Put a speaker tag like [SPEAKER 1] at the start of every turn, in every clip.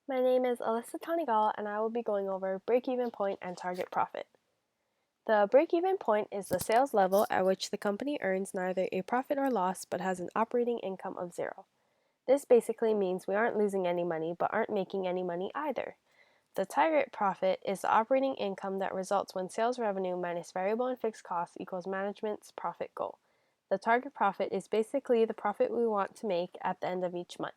[SPEAKER 1] My name is Alyssa Tanigal, and I will be going over break-even point and target profit. The break-even point is the sales level at which the company earns neither a profit or loss but has an operating income of zero. This basically means we aren't losing any money but aren't making any money either. The target profit is the operating income that results when sales revenue minus variable and fixed costs equals management's profit goal. The target profit is basically the profit we want to make at the end of each month.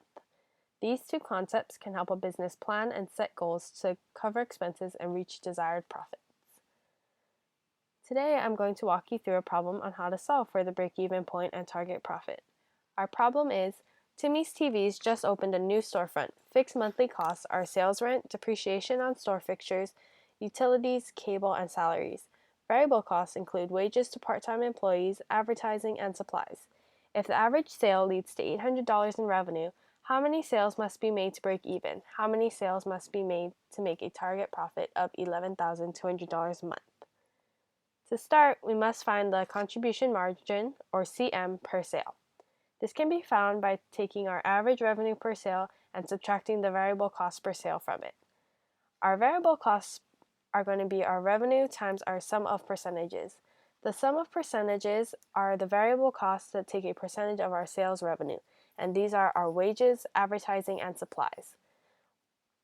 [SPEAKER 1] These two concepts can help a business plan and set goals to cover expenses and reach desired profits. Today, I'm going to walk you through a problem on how to solve for the break-even point and target profit. Our problem is, Timmy's TVs just opened a new storefront. Fixed monthly costs are sales rent, depreciation on store fixtures, utilities, cable, and salaries. Variable costs include wages to part-time employees, advertising, and supplies. If the average sale leads to $800 in revenue, how many sales must be made to break even? How many sales must be made to make a target profit of $11,200 a month? To start, we must find the contribution margin, or CM, per sale. This can be found by taking our average revenue per sale and subtracting the variable cost per sale from it. Our variable costs are going to be our revenue times our sum of percentages. The sum of percentages are the variable costs that take a percentage of our sales revenue, and these are our wages, advertising, and supplies.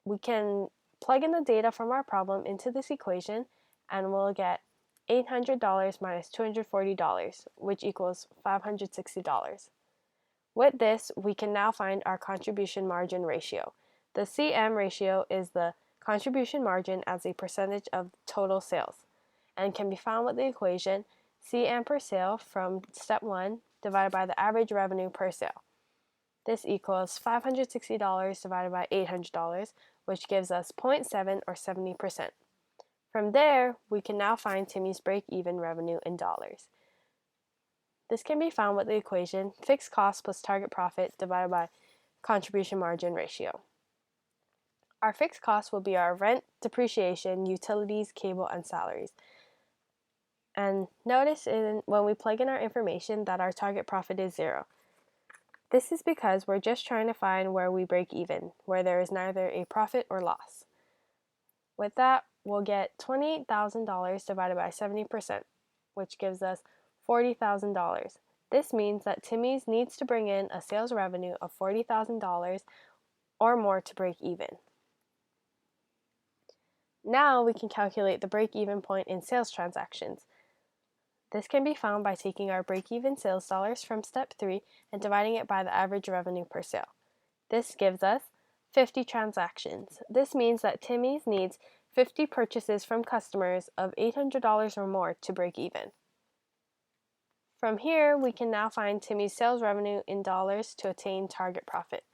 [SPEAKER 1] We can plug in the data from our problem into this equation, and we'll get $800 minus $240, which equals $560. With this, we can now find our contribution margin ratio. The CM ratio is the contribution margin as a percentage of total sales, and can be found with the equation CM per sale from step 1 divided by the average revenue per sale. This equals $560 divided by $800, which gives us 0.7 or 70%. From there, we can now find Timmy's break-even revenue in dollars. This can be found with the equation fixed cost plus target profit divided by contribution margin ratio. Our fixed costs will be our rent, depreciation, utilities, cable, and salaries. And notice when we plug in our information that our target profit is zero. This is because we're just trying to find where we break even, where there is neither a profit or loss. With that, we'll get $28,000 divided by 70%, which gives us $40,000. This means that Timmy's needs to bring in a sales revenue of $40,000 or more to break even. Now we can calculate the break-even point in sales transactions. This can be found by taking our break-even sales dollars from step 3 and dividing it by the average revenue per sale. This gives us 50 transactions. This means that Timmy's needs 50 purchases from customers of $800 or more to break even. From here, we can now find Timmy's sales revenue in dollars to attain target profit.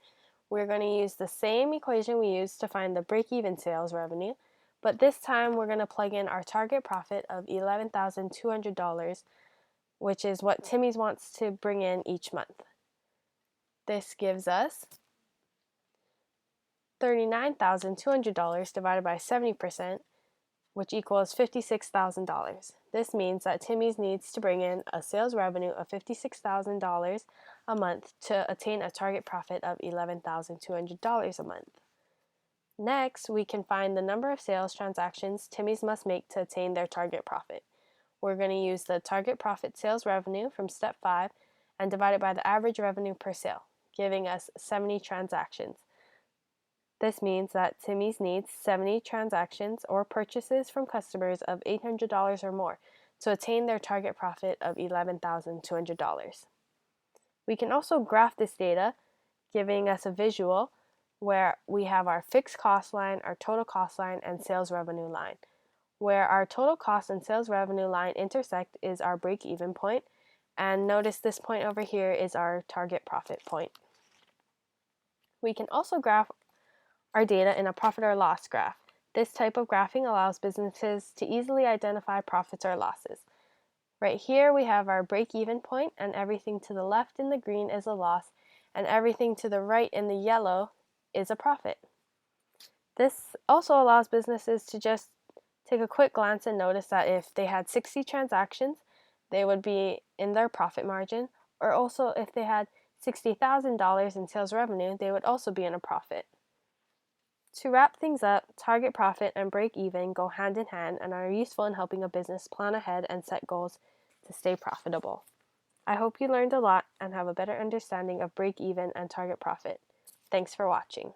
[SPEAKER 1] We're going to use the same equation we used to find the break-even sales revenue, but this time we're going to plug in our target profit of $11,200, which is what Timmy's wants to bring in each month. This gives us $39,200 divided by 70%, which equals $56,000. This means that Timmy's needs to bring in a sales revenue of $56,000 a month to attain a target profit of $11,200 a month. Next, we can find the number of sales transactions Timmy's must make to attain their target profit. We're going to use the target profit sales revenue from step 5 and divide it by the average revenue per sale, giving us 70 transactions. This means that Timmy's needs 70 transactions or purchases from customers of $800 or more to attain their target profit of $11,200. We can also graph this data, giving us a visual where we have our fixed cost line, our total cost line, and sales revenue line. Where our total cost and sales revenue line intersect is our break-even point, and notice this point over here is our target profit point. We can also graph our data in a profit or loss graph. This type of graphing allows businesses to easily identify profits or losses. Right here we have our break-even point, and everything to the left in the green is a loss, and everything to the right in the yellow is a profit. This also allows businesses to just take a quick glance and notice that if they had 60 transactions, they would be in their profit margin, or also if they had $60,000 in sales revenue, they would also be in a profit. To wrap things up, target profit and break even go hand in hand and are useful in helping a business plan ahead and set goals to stay profitable. I hope you learned a lot and have a better understanding of break even and target profit. Thanks for watching.